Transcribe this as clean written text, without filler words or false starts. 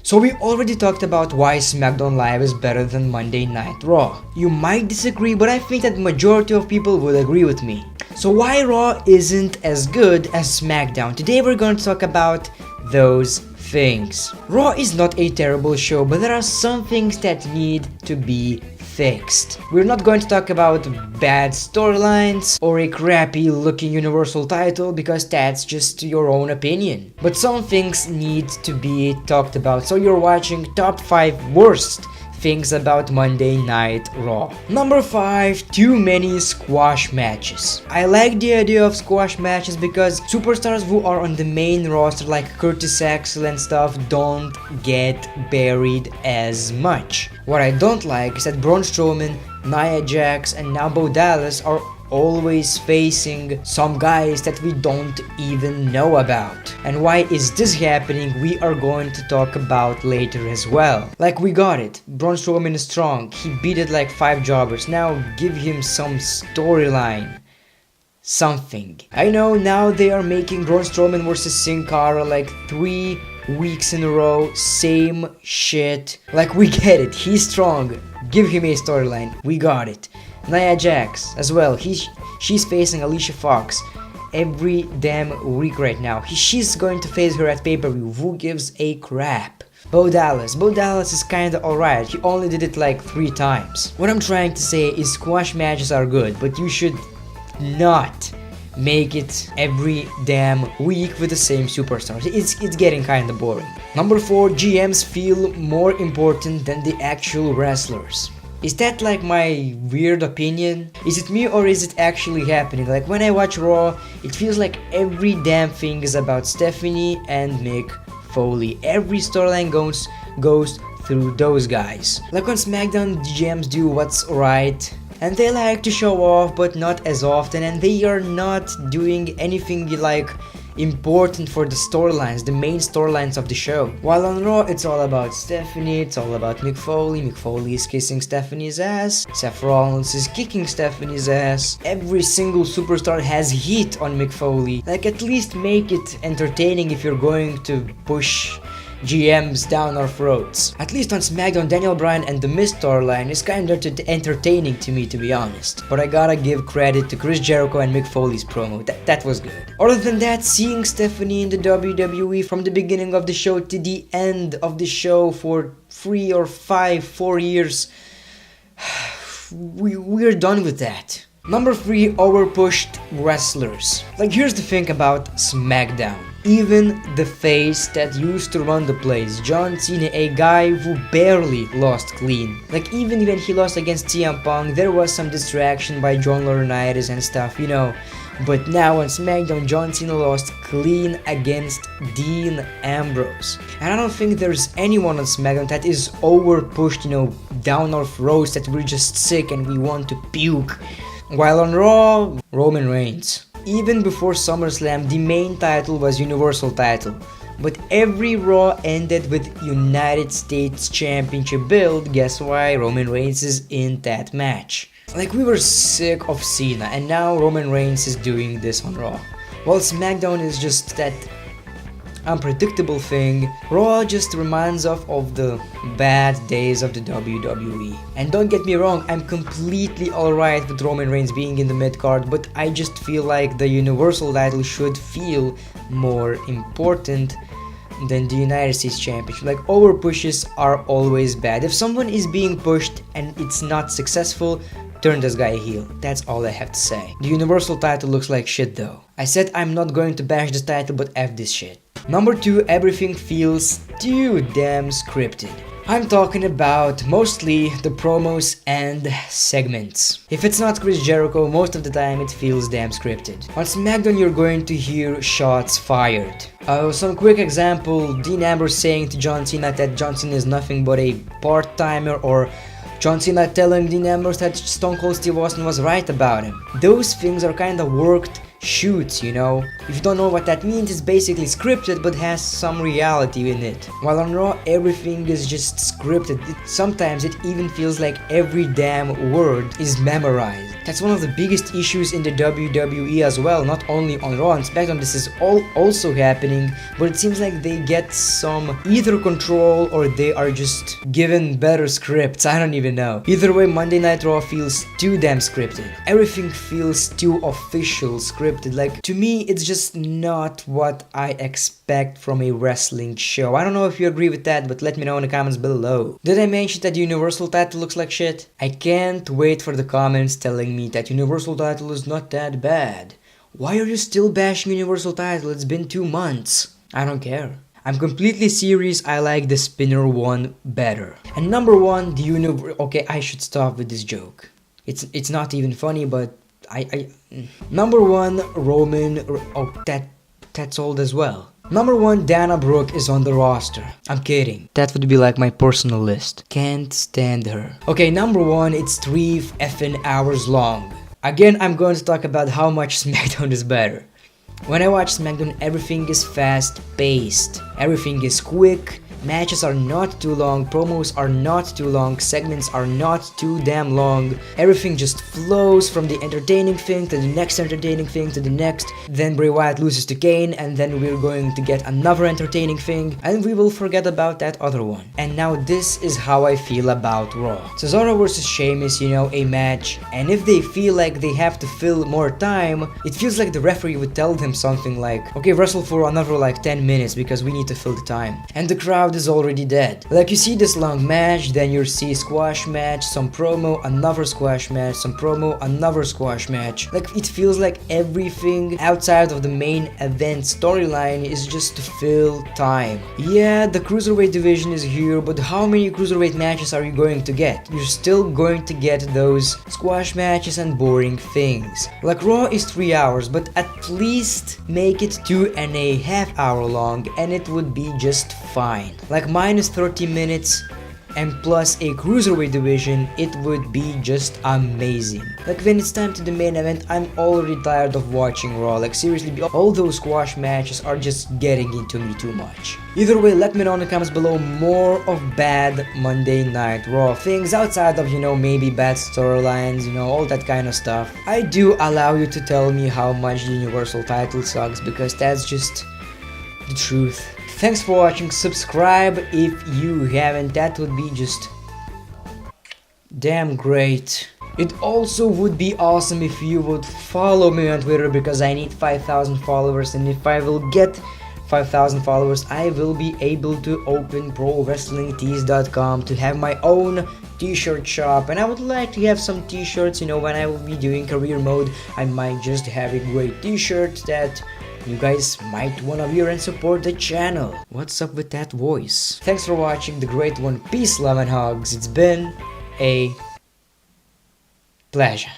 So we already talked about why SmackDown Live is better than Monday Night Raw. You might disagree, but I think that the majority of people would agree with me. So why Raw isn't as good as SmackDown? Today we're going to talk about those things. Raw is not a terrible show, but there are some things that need to be fixed. We're not going to talk about bad storylines or a crappy looking universal title because that's just your own opinion. But some things need to be talked about, so you're watching top 5 worst things about Monday Night Raw. Number 5, too many squash matches. I like the idea of squash matches because superstars who are on the main roster like Curtis Axel and stuff don't get buried as much. What I don't like is that Braun Strowman, Nia Jax and now Bo Dallas are always facing some guys that we don't even know about. And why is this happening, we are going to talk about later as well. Like, we got it, Braun Strowman is strong, he beat it like 5 jobbers, now give him some storyline. Something. I know now they are making Braun Strowman versus Sin Cara like 3 weeks in a row, same shit. Like, we get it, he's strong, give him a storyline, we got it. Nia Jax as well, she's facing Alicia Fox every damn week right now. She's going to face her at pay-per-view, who gives a crap? Bo Dallas is kinda alright, he only did it like 3 times. What I'm trying to say is squash matches are good, but you should not make it every damn week with the same superstars. It's getting kinda boring. Number 4, GMs feel more important than the actual wrestlers. Is that like my weird opinion? Is it me or is it actually happening? Like, when I watch Raw, it feels like every damn thing is about Stephanie and Mick Foley. Every storyline goes through those guys. Like on SmackDown, the GMs do what's right, and they like to show off, but not as often, and they are not doing anything like important for the storylines, the main storylines of the show. While on Raw, it's all about Stephanie, it's all about Mick Foley. Mick Foley is kissing Stephanie's ass, Seth Rollins is kicking Stephanie's ass. Every single superstar has heat on Mick Foley. Like, at least make it entertaining if you're going to push GMs down our throats. At least on SmackDown, Daniel Bryan and the Miz storyline is kinda entertaining to me, to be honest. But I gotta give credit to Chris Jericho and Mick Foley's promo, that was good. Other than that, seeing Stephanie in the WWE from the beginning of the show to the end of the show for 3 or 4 years, we're done with that. Number 3, overpushed wrestlers. Like, here's the thing about SmackDown. Even the face that used to run the place, John Cena, a guy who barely lost clean. Like, even when he lost against CM Punk, there was some distraction by John Laurinaitis and stuff, you know. But now on SmackDown, John Cena lost clean against Dean Ambrose. And I don't think there's anyone on SmackDown that is overpushed, you know, down our throats that we're just sick and we want to puke. While on Raw, Roman Reigns. Even before SummerSlam, the main title was Universal title. But every Raw ended with United States Championship build. Guess why? Roman Reigns is in that match. Like, we were sick of Cena, and now Roman Reigns is doing this on Raw. While SmackDown is just that unpredictable thing, Raw just reminds us of the bad days of the WWE. And don't get me wrong, I'm completely alright with Roman Reigns being in the mid-card, but I just feel like the Universal title should feel more important than the United States Championship. Like, over pushes are always bad. If someone is being pushed and it's not successful, turn this guy heel. That's all I have to say. The Universal title looks like shit though. I said I'm not going to bash this title, but F this shit. Number 2, everything feels too damn scripted. I'm talking about mostly the promos and segments. If it's not Chris Jericho, most of the time it feels damn scripted. On SmackDown, you're going to hear shots fired. Some quick example, Dean Ambrose saying to John Cena that John Cena is nothing but a part-timer, or John Cena telling Dean Ambrose that Stone Cold Steve Austin was right about him. Those things are kinda worked shoots, you know? If you don't know what that means, it's basically scripted but has some reality in it. While on Raw, everything is just scripted. Sometimes it even feels like every damn word is memorized. That's one of the biggest issues in the WWE as well, not only on Raw and SmackDown. This is also happening, but it seems like they get some either control or they are just given better scripts. I don't even know. Either way, Monday Night Raw feels too damn scripted. Everything feels too official scripted. Like, to me, it's just not what I expect from a wrestling show. I don't know if you agree with that, but let me know in the comments below. Did I mention that the Universal title looks like shit? I can't wait for the comments telling me that Universal title is not that bad. Why are you still bashing Universal title? It's been 2 months. I don't care. I'm completely serious, I like the spinner one better. And number one, the okay, I should stop with this joke. It's not even funny, but Number one, Roman, oh, that's old as well. Number one, Dana Brooke is on the roster. I'm kidding. That would be like my personal list. Can't stand her. Okay, number one, it's 3 effing hours long. Again, I'm going to talk about how much SmackDown is better. When I watch SmackDown, everything is fast-paced. Everything is quick. Matches are not too long, promos are not too long, segments are not too damn long. Everything just flows from the entertaining thing to the next entertaining thing to the next. Then Bray Wyatt loses to Kane, and then we're going to get another entertaining thing, and we will forget about that other one. And now this is how I feel about Raw. Cesaro vs Sheamus, you know, a match, and if they feel like they have to fill more time, it feels like the referee would tell them something like, okay, wrestle for another like 10 minutes because we need to fill the time. And the crowd is already dead. Like, you see this long match, then you see squash match, some promo, another squash match, some promo, another squash match. Like, it feels like everything outside of the main event storyline is just to fill time. Yeah, the cruiserweight division is here, but how many cruiserweight matches are you going to get? You're still going to get those squash matches and boring things. Like, Raw is 3 hours, but at least make it 2.5 hours long and it would be just fine. Like, minus 30 minutes and plus a cruiserweight division, it would be just amazing. Like, when it's time to the main event, I'm already tired of watching Raw. Like, seriously, all those squash matches are just getting into me too much. Either way, let me know in the comments below more of bad Monday Night Raw things outside of, you know, maybe bad storylines, you know, all that kind of stuff. I do allow you to tell me how much the Universal title sucks, because that's just the truth. Thanks for watching, subscribe if you haven't, that would be just damn great. It also would be awesome if you would follow me on Twitter, because I need 5,000 followers, and if I will get 5,000 followers, I will be able to open ProWrestlingTees.com to have my own t-shirt shop, and I would like to have some t-shirts, you know, when I will be doing career mode. I might just have a great t-shirt that you guys might wanna wear and support the channel. What's up with that voice? Thanks for watching The Great One. Peace, love, and hugs. It's been a pleasure.